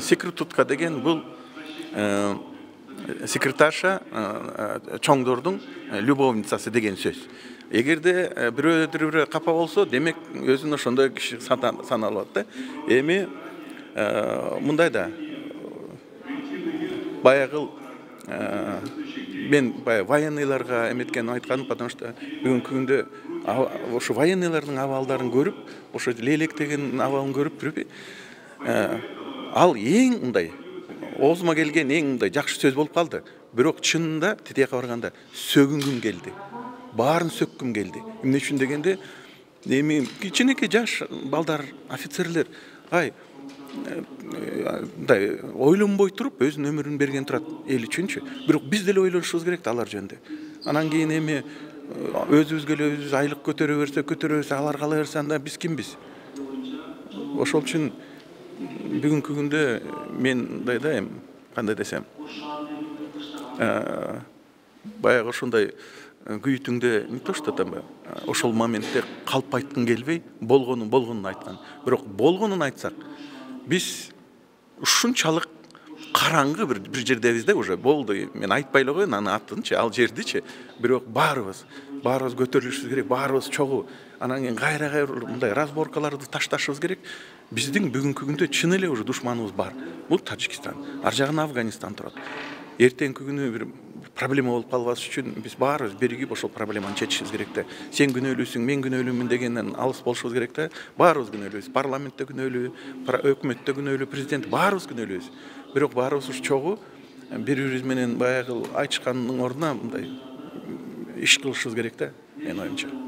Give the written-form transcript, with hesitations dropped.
секретутка деген бұл секретарша чоңдордың любовницасы деген сөз. Егерде бирөө капа болсо, демек өзүн ошондой киши саналат да. Эми мындай да баягыл мен военныйларга эметкен айтканым, потому что бүгүнкү күндө ошо военныйлардын абалдарын көрүп, ошо лелектеген абалын көрүп туруп, ал эң мындай оозума келген эң мындай жакшы сөз болуп калды. Бирок чынында тетияка барганда сөгүнгүм келди. Баарын сөккүм келди. Эмне үчүн дегенде, эми кичинекей жаш балдар, офицерлер, ойлонбой туруп өзүнүн өмүрүн берген турат эл үчүнчү. Бирок биз деле ойлонушубуз керек алар жөнүндө. Анан кийин эми өзүбүзгө эле өзүбүз айлык көтөрө берсе, алар кала берсе, анда биз кимбиз? Ошол үчүн бүгүнкү күндө мен мындай да, кандай десем, баягы ушундай күйүтүңдө не то что там ошол моментте калп айткың келбей, болгонун айткан. Бирок болгонун айтсак, биз ушунчалык караңгы бир жердебиз да, уже болду. Мен айтпай эле коеюн анын атынчы, ал жердичи. Бирок баарыбыз көтөрүлүшүбүз керек, баарыбыз чогуу. Анан кийин кайра мындай разборкаларды ташташыбыз керек. Биздин бүгүнкү күндө чын эле уже душманыбыз бар. Бул Тажикстан, ар жагында Афганистан турат. Эртеңки күнү бир проблема болуп калбас үчүн биз баарыбыз биригип ошол проблеманы чечишибиз керек да. Сен күнөөлүүсүң, мен күнөөлүүмүн дегенден алыс болушубуз керек да. Баарыбыз күнөөлүүбүз. Парламентте күнөөлүү, өкмөттө күнөөлүү, президент баарыбыз күнөөлүүбүз. Бирок баарыбыз чогуу бири-бирибиз менен баягы айтышкандын ордуна мындай иш кылышыбыз керек да, менин оюмча.